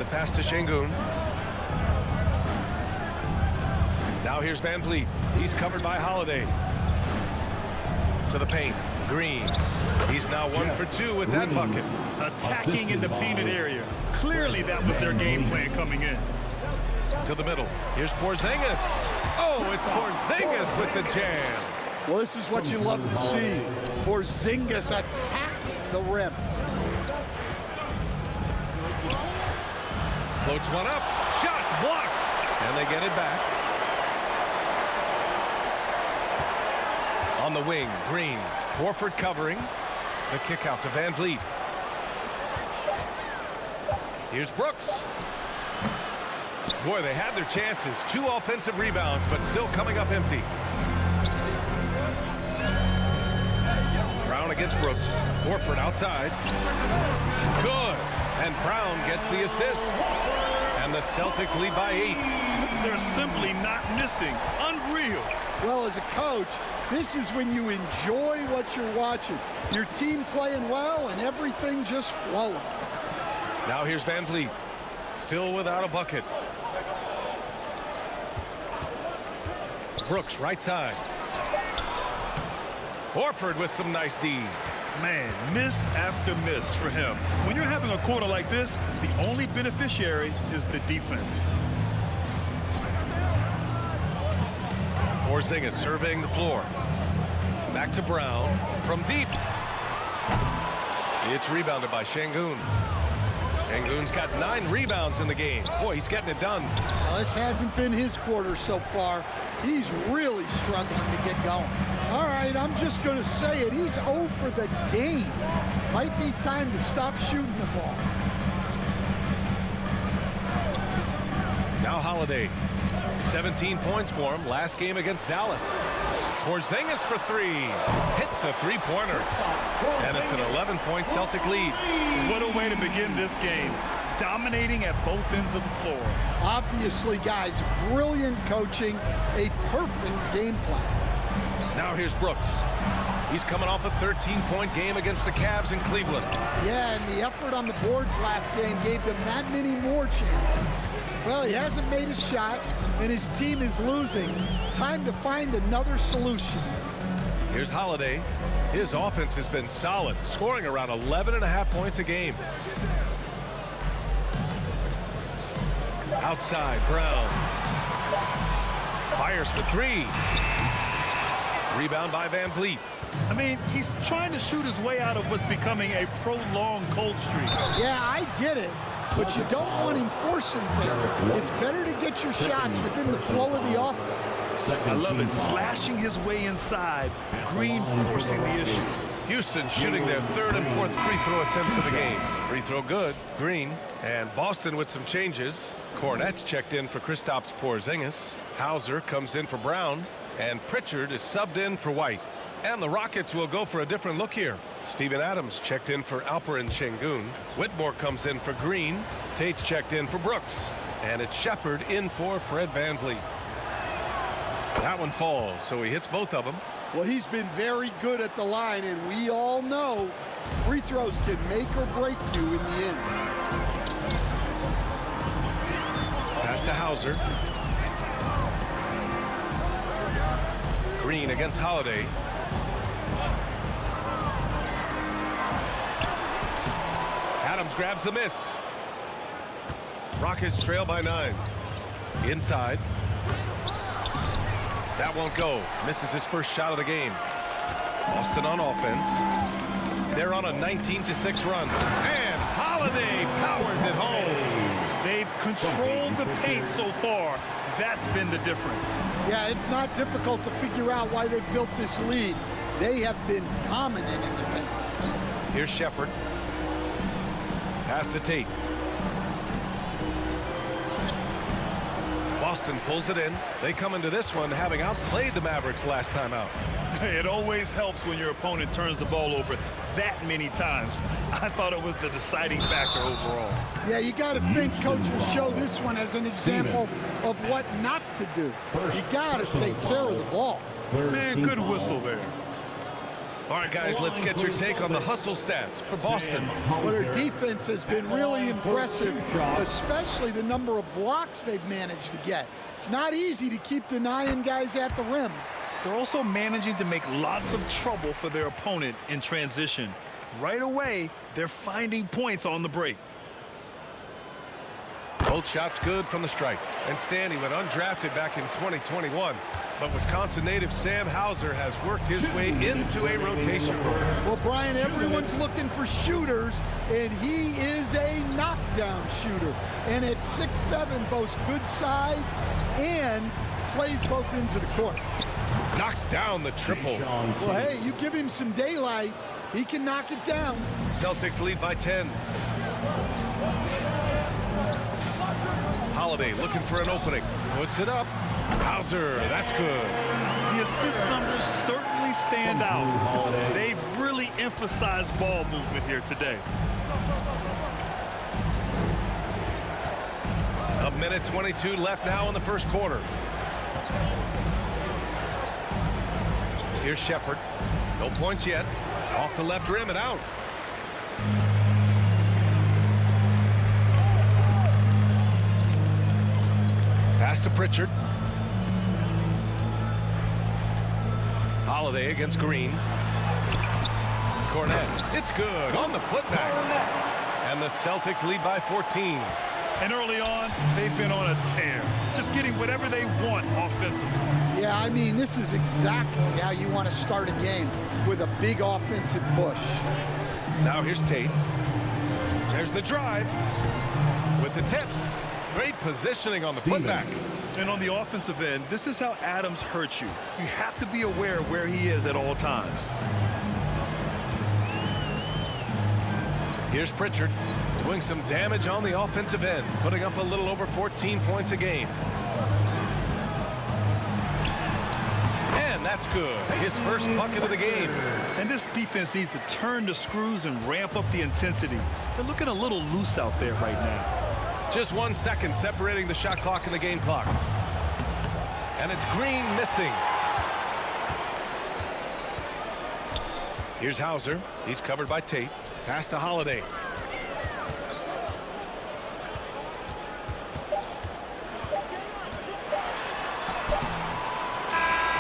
And the pass to Şengün. Now here's Van Vliet. He's covered by Holiday. To the paint. Green. He's now 1 for 2 with that bucket. Attacking in the painted area. Clearly that was their game plan coming in. To the middle. Here's Porzingis. Oh, it's Porzingis with the jam. Well, this is what you love to see. Porzingis attacking the rim. Floats one up. Shots blocked. And they get it back. On the wing, Green. Horford covering. The kick out to Van Vliet. Here's Brooks. Boy, they had their chances. 2 offensive rebounds, but still coming up empty. Brown against Brooks. Horford outside. Good. And Brown gets the assist. And the Celtics lead by 8. They're simply not missing. Unreal. Well, as a coach, this is when you enjoy what you're watching. Your team playing well and everything just flowing. Now here's Van Vliet. Still without a bucket. Brooks, right side. Horford with some nice D. Man, miss after miss for him. When you're having a quarter like this, the only beneficiary is the defense. Porzingis surveying the floor. Back to Brown from deep. It's rebounded by Şengün. Şengün's got 9 rebounds in the game. Boy, he's getting it done. Well, this hasn't been his quarter so far. He's really struggling to get going. All right, I'm just going to say it. He's 0 for the game. Might be time to stop shooting the ball. Now Holiday. 17 points for him last game against Dallas. Porzingis for 3. Hits a three-pointer. And it's an 11-point Celtic lead. What a way to begin this game. Dominating at both ends of the floor. Obviously, guys, brilliant coaching, a perfect game plan. Now here's Brooks. He's coming off a 13-point game against the Cavs in Cleveland. Yeah, and the effort on the boards last game gave them that many more chances. Well, he hasn't made a shot, and his team is losing. Time to find another solution. Here's Holiday. His offense has been solid, scoring around 11.5 points a game. Outside, Brown. Fires for 3. Rebound by Van Vliet. I mean, he's trying to shoot his way out of what's becoming a prolonged cold streak. Yeah, I get it, but you don't want him forcing things. It's better to get your shots within the flow of the offense. I love it. Slashing his way inside. Green forcing the issue. Houston shooting their 3rd and 4th free throw attempts of the game. Free throw good. Green. And Boston with some changes. Kornet checked in for Kristaps Porzingis. Hauser comes in for Brown. And Pritchard is subbed in for White. And the Rockets will go for a different look here. Steven Adams checked in for Alperen Şengün. Whitmore comes in for Green. Tate's checked in for Brooks. And it's Shepard in for Fred Van Vliet. That one falls, so he hits both of them. Well, he's been very good at the line, and we all know free throws can make or break you in the end. Pass to Hauser. Green against Holiday. Adams grabs the miss. Rockets trail by 9. Inside. That won't go. Misses his first shot of the game. Boston on offense. They're on a 19-6 run. And Holiday powers it home. They've controlled the paint so far. That's been the difference. Yeah, it's not difficult to figure out why they've built this lead. They have been dominant in the paint. Here's Shepard. Pass to Tate. Boston pulls it in. They come into this one having outplayed the Mavericks last time out. It always helps when your opponent turns the ball over that many times. I thought it was the deciding factor overall. Yeah, you got to think coach will show this one as an example of what not to do. You got to take care of the ball. Man, good whistle there. All right, guys, let's get your take on the hustle stats for Boston. Well, their defense has been really impressive, especially the number of blocks they've managed to get. It's not easy to keep denying guys at the rim. They're also managing to make lots of trouble for their opponent in transition. Right away, they're finding points on the break. Both shots good from the stripe. And Stanley went undrafted back in 2021. But Wisconsin native Sam Hauser has worked his way into a rotation role. Well, Brian, everyone's looking for shooters, and he is a knockdown shooter. And at 6'7", boasts good size and plays both ends of the court. Knocks down the triple. Well, hey, you give him some daylight, he can knock it down. Celtics lead by 10. Holiday looking for an opening. Puts it up. Hauser, that's good. The assist numbers certainly stand out. They've really emphasized ball movement here today. A minute 22 left now in the first quarter. Here's Shepherd. No points yet. Off the left rim and out. Pass to Pritchard. Holiday against Green. Cornette. It's good on the putback. And the Celtics lead by 14. And early on, they've been on a tear. Just getting whatever they want offensively. Yeah, I mean, this is exactly how you want to start a game, with a big offensive push. Now here's Tate. There's the drive with the tip. Great positioning on the putback. And on the offensive end, this is how Adams hurts you. You have to be aware of where he is at all times. Here's Pritchard doing some damage on the offensive end, putting up a little over 14 points a game. And that's good. His first bucket of the game. And this defense needs to turn the screws and ramp up the intensity. They're looking a little loose out there right now. Just 1 second separating the shot clock and the game clock. And it's Green missing. Here's Hauser. He's covered by Tate. Pass to Holiday.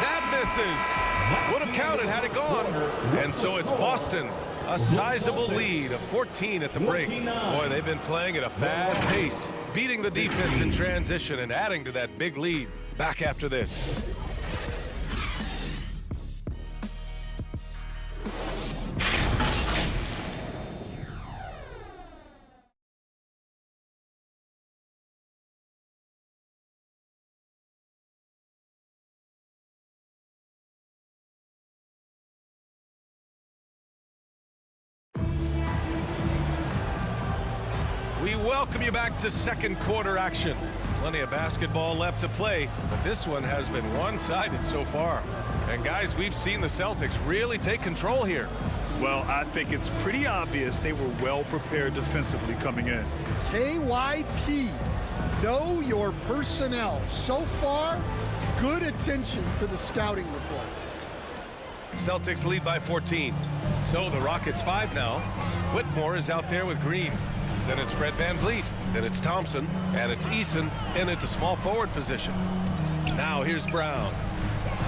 That misses. Would have counted had it gone. And so it's Boston. A sizable lead of 14 at the break. Boy, they've been playing at a fast pace, beating the defense in transition and adding to that big lead. Back after this. We welcome you back to second quarter action. Plenty of basketball left to play, but this one has been one-sided so far. And guys, we've seen the Celtics really take control here. Well, I think it's pretty obvious they were well prepared defensively coming in. KYP, know your personnel. So far, good attention to the scouting report. Celtics lead by 14. So the Rockets 5 now. Whitmore is out there with Green. Then it's Fred VanVleet. Then it's Thompson. And it's Eason in at the small forward position. Now here's Brown.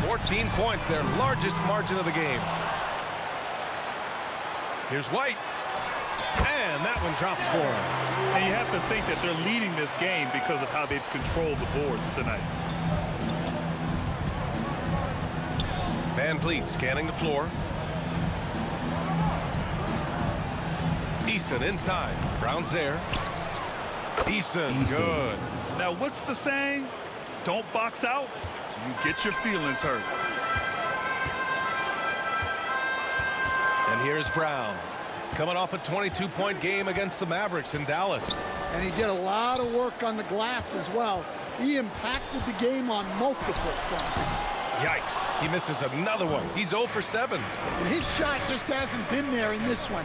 14 points, their largest margin of the game. Here's White. And that one drops for him. And you have to think that they're leading this game because of how they've controlled the boards tonight. VanVleet scanning the floor. Eason inside. Brown's there. Eason, good. Now, what's the saying? Don't box out, you get your feelings hurt. And here's Brown. Coming off a 22-point game against the Mavericks in Dallas. And he did a lot of work on the glass as well. He impacted the game on multiple fronts. Yikes. He misses another one. He's 0 for 7. And his shot just hasn't been there in this one.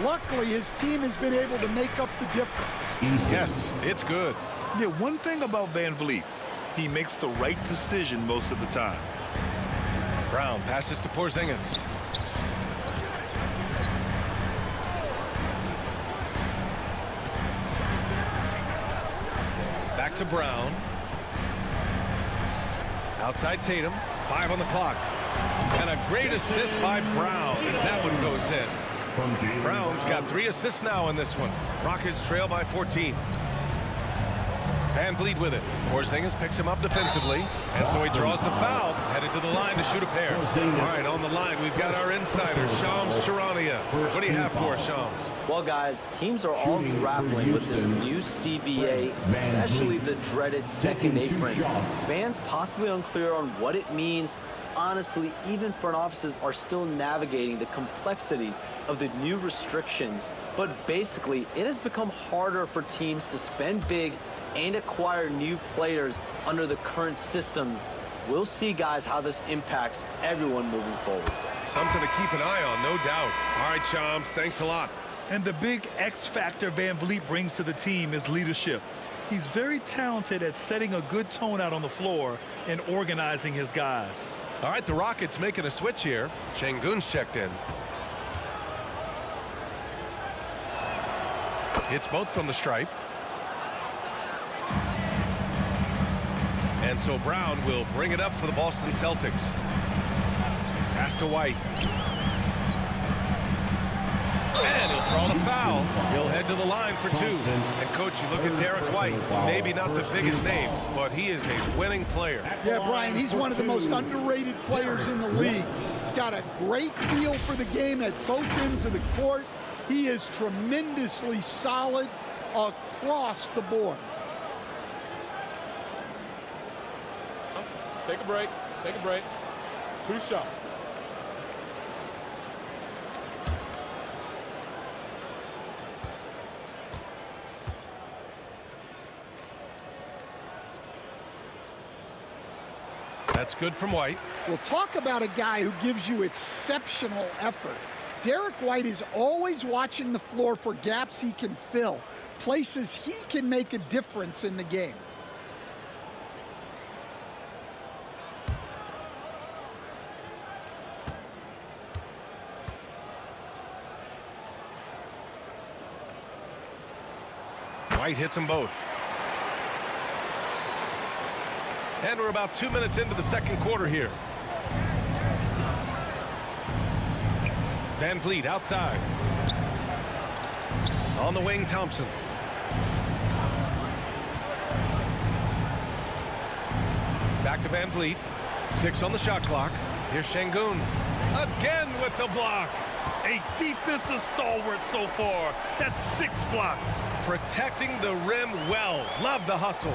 Luckily, his team has been able to make up the difference. Yes, it's good. Yeah, one thing about VanVleet, he makes the right decision most of the time. Brown passes to Porzingis. to Brown. Outside Tatum. 5 on the clock. And a great assist by Brown as that one goes in. Brown's got 3 assists now in this one. Rockets trail by 14. Van Vliet with it. Porzingis picks him up defensively, and so he draws the foul, headed to the line to shoot a pair. All right, on the line, we've got our insider, Shams Charania. What do you have for us, Shams? Well, guys, teams are all grappling with this new CBA, especially the dreaded second apron. Fans possibly unclear on what it means. Honestly, even front offices are still navigating the complexities of the new restrictions. But basically, it has become harder for teams to spend big and acquire new players under the current systems. We'll see, guys, how this impacts everyone moving forward. Something to keep an eye on, no doubt. All right, Shams, thanks a lot. And the big X factor Van Vliet brings to the team is leadership. He's very talented at setting a good tone out on the floor and organizing his guys. All right, the Rockets making a switch here. Şengün's checked in. Hits both from the stripe. And so Brown will bring it up for the Boston Celtics. Pass to White. And he'll draw the foul. He'll head to the line for 2. And, Coach, you look at Derek White. Maybe not the biggest name, but he is a winning player. Yeah, Brian, he's one of the most underrated players in the league. He's got a great feel for the game at both ends of the court. He is tremendously solid across the board. Take a break. Take a break. 2 shots. That's good from White. We'll talk about a guy who gives you exceptional effort. Derek White is always watching the floor for gaps he can fill, places he can make a difference in the game. White hits them both. And we're about 2 minutes into the second quarter here. Van Vliet outside. On the wing, Thompson. Back to Van Vliet. 6 on the shot clock. Here's Şengün. Again with the block. A defensive stalwart so far. That's 6 blocks. Protecting the rim well. Love the hustle.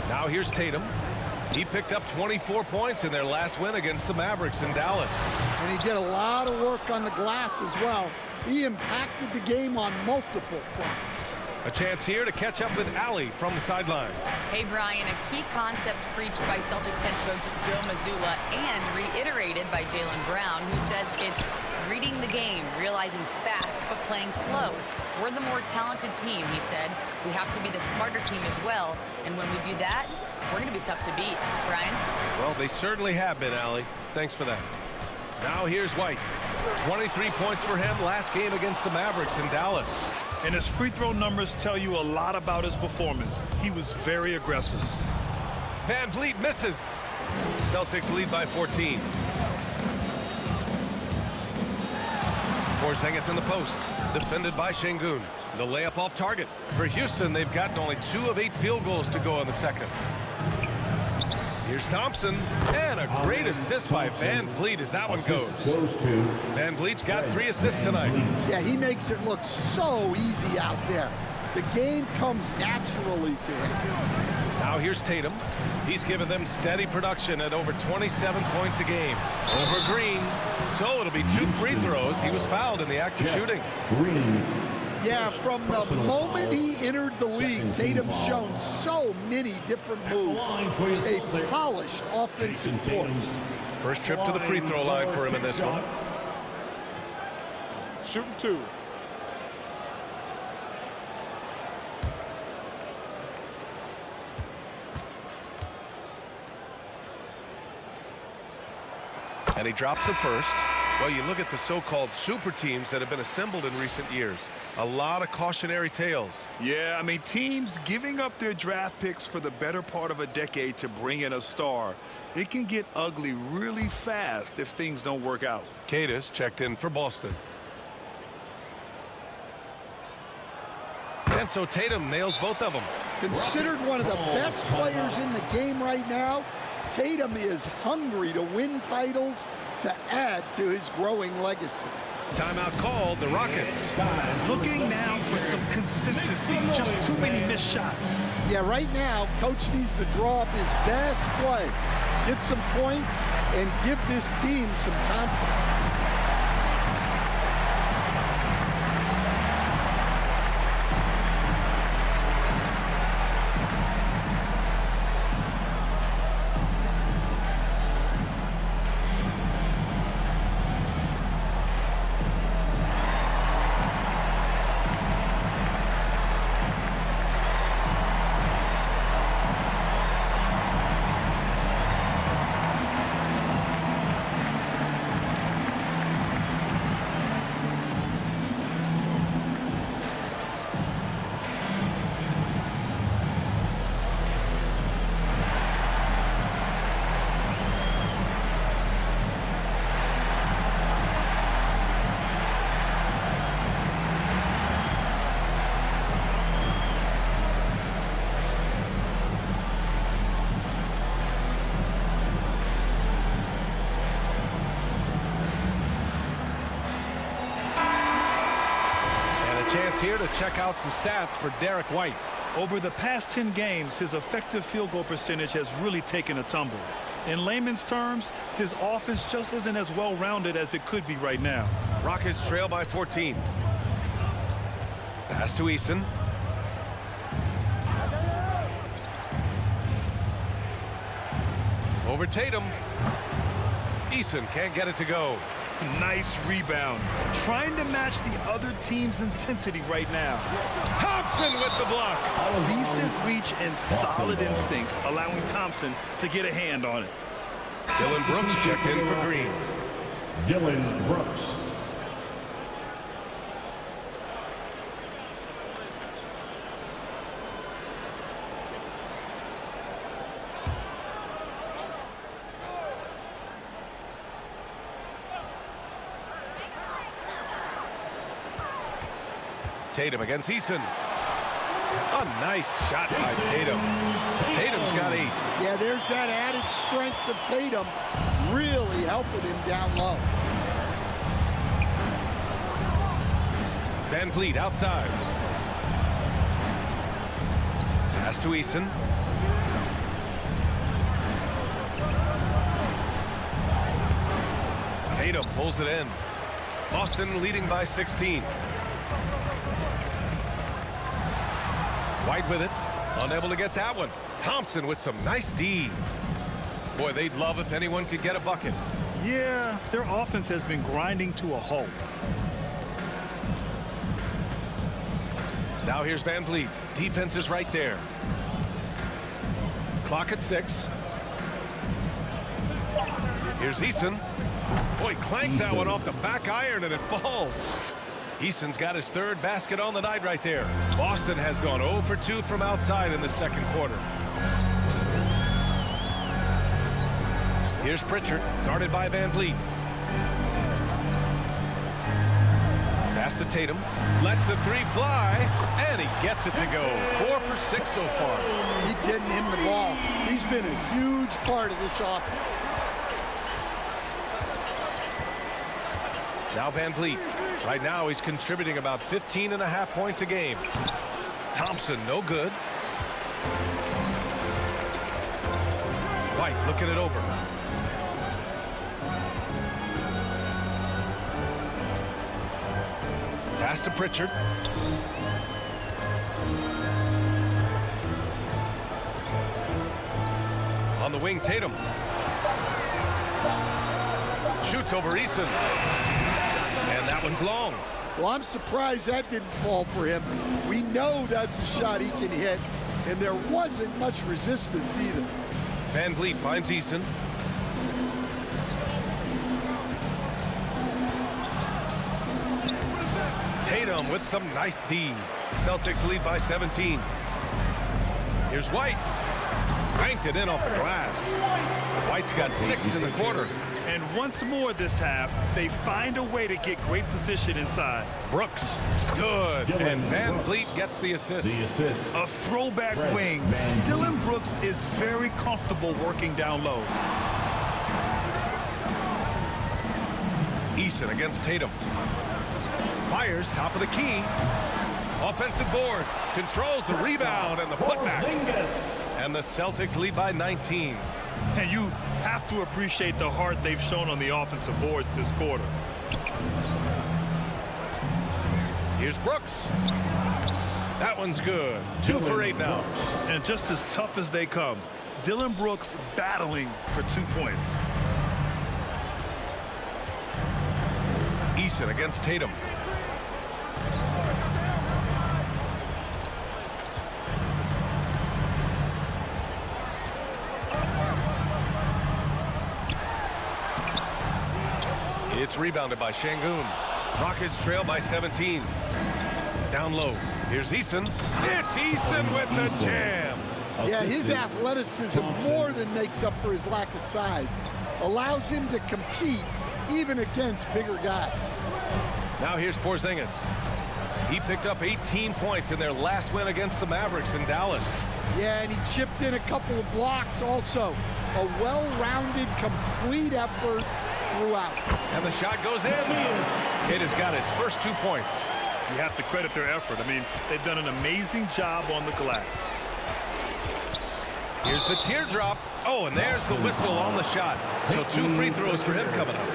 Now here's Tatum. He picked up 24 points in their last win against the Mavericks in Dallas. And he did a lot of work on the glass as well. He impacted the game on multiple fronts. A chance here to catch up with Allie from the sideline. Hey, Brian, a key concept preached by Celtics head coach Joe Mazzulla and reiterated by Jaylen Brown, who says it's reading the game, realizing fast but playing slow. We're the more talented team, he said. We have to be the smarter team as well, and when we do that, we're going to be tough to beat. Brian? Well, they certainly have been, Allie. Thanks for that. Now here's White. 23 points for him last game against the Mavericks in Dallas. And his free throw numbers tell you a lot about his performance. He was very aggressive. Van Vliet misses. Celtics lead by 14. Porzingis in the post. Defended by Şengün. The layup off target. For Houston, they've gotten only 2 of 8 field goals to go in the second. Here's Thompson. And a great assist by Van Vliet as that one goes. Van Vliet's got 3 assists tonight. Yeah, he makes it look so easy out there. The game comes naturally to him. Now here's Tatum. He's given them steady production at over 27 points a game. Over Green. So it'll be 2 free throws. He was fouled in the act of shooting. Yeah, from the moment he entered the league, Tatum's shown so many different moves. A polished offensive force. First trip to the free throw line for him in this one. Shooting 2. And he drops it first. Well, you look at the so-called super teams that have been assembled in recent years. A lot of cautionary tales. Yeah, I mean, teams giving up their draft picks for the better part of a decade to bring in a star. It can get ugly really fast if things don't work out. Cadis checked in for Boston. And so Tatum nails both of them. Considered one of the best players in the game right now, Tatum is hungry to win titles to add to his growing legacy. Timeout called, the Rockets. Looking now for some consistency, just too many missed shots. Yeah, right now, Coach needs to draw up his best play, get some points, and give this team some confidence. Chance here to check out some stats for Derek White. Over the past 10 games, his effective field goal percentage has really taken a tumble. In layman's terms, his offense just isn't as well-rounded as it could be right now. Rockets trail by 14. Pass to Eason. Over Tatum. Eason can't get it to go. Nice rebound. Trying to match the other team's intensity right now. Thompson with the block. Decent reach and solid instincts, allowing Thompson to get a hand on it. Dylan Brooks checked in for Green. Dylan Brooks. Tatum against Eason. A nice shot by Tatum. Tatum's got 8. Yeah, there's that added strength of Tatum really helping him down low. Van Vliet outside. Pass to Eason. Tatum pulls it in. Boston leading by 16. White with it. Unable to get that one. Thompson with some nice D. Boy, they'd love if anyone could get a bucket. Yeah, their offense has been grinding to a halt. Now here's Van Vliet. Defense is right there. Clock at 6. Here's Eason. Boy, clanks that one off the back iron and it falls. Eason's got his 3rd basket on the night right there. Boston has gone 0 for 2 from outside in the second quarter. Here's Pritchard, guarded by Van Vliet. Pass to Tatum, lets the 3 fly, and he gets it to go. 4 for 6 so far. Keep getting him the ball. He's been a huge part of this offense. Now Van Vliet. Right now he's contributing about 15.5 points a game. Thompson, no good. White looking it over. Pass to Pritchard. On the wing, Tatum. Shoots over Eason. And that one's long. Well, I'm surprised that didn't fall for him. We know that's a shot he can hit, and there wasn't much resistance either. Van Vliet finds Eason. Tatum with some nice D. Celtics lead by 17. Here's White. Banked it in off the glass. White's got 6 in the quarter. And once more this half, they find a way to get great position inside. Brooks, good. And Van Vliet gets the assist. A throwback wing. Dylan Brooks is very comfortable working down low. Eason against Tatum. Fires top of the key. Offensive board. Controls the rebound and the putback. And the Celtics lead by 19. And you have to appreciate the heart they've shown on the offensive boards this quarter. Here's Brooks. That one's good. 2 for 8 now. And just as tough as they come, Dylan Brooks battling for 2 points. Eason against Tatum. It's rebounded by Şengün. Rockets trail by 17. Down low. Here's Eason. It's Eason with the jam. Yeah, his athleticism more than makes up for his lack of size. Allows him to compete even against bigger guys. Now here's Porzingis. He picked up 18 points in their last win against the Mavericks in Dallas. Yeah, and he chipped in a couple of blocks also. A well-rounded, complete effort throughout. And the shot goes in. Kid has got his first 2 points. You have to credit their effort. I mean, they've done an amazing job on the glass. Here's the teardrop. Oh, and there's the whistle on the shot. So 2 free throws for him coming up.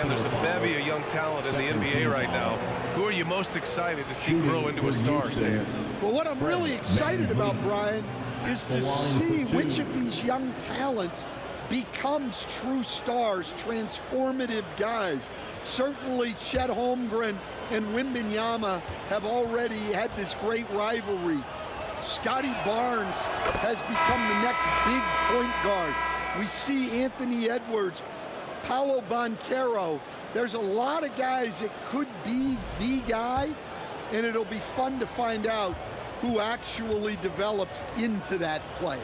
And there's a bevy of young talent in the NBA right now. Who are you most excited to see grow into a star, Stan? Well, what I'm really excited about, Brian, is to see which of these young talents becomes true stars, transformative guys. Certainly Chet Holmgren and Wembanyama have already had this great rivalry. Scotty Barnes has become the next big point guard. We see Anthony Edwards, Paolo Banchero. There's a lot of guys that could be the guy, and it'll be fun to find out who actually develops into that player.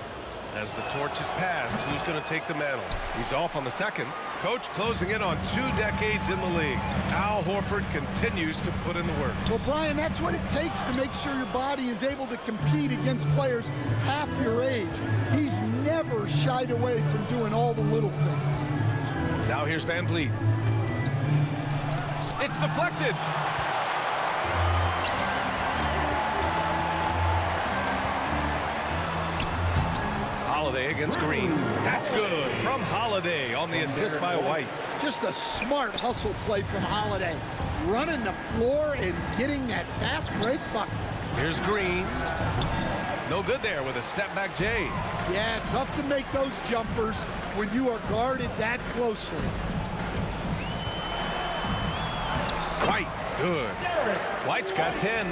As the torch is passed, who's going to take the mantle? He's off on the second. Coach closing in on 2 decades in the league. Al Horford continues to put in the work. Well, Brian, that's what it takes to make sure your body is able to compete against players half your age. He's never shied away from doing all the little things. Now here's Van Vliet. It's deflected. Holiday against Green. That's good from Holiday on the assist by White. Just a smart hustle play from Holiday. Running the floor and getting that fast break bucket. Here's Green. No good there with a step back J. Yeah, tough to make those jumpers when you are guarded that closely. White, good. White's got 10.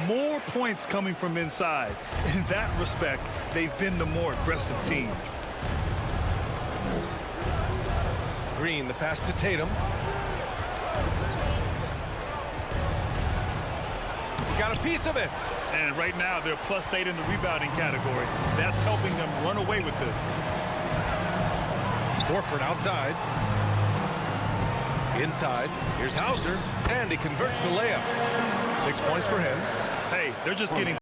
More points coming from inside. In that respect, they've been the more aggressive team. Green, the pass to Tatum. Got a piece of it. And right now, they're +8 in the rebounding category. That's helping them run away with this. Horford outside. Inside. Here's Hauser. And he converts the layup. 6 points for him. Hey, they're just getting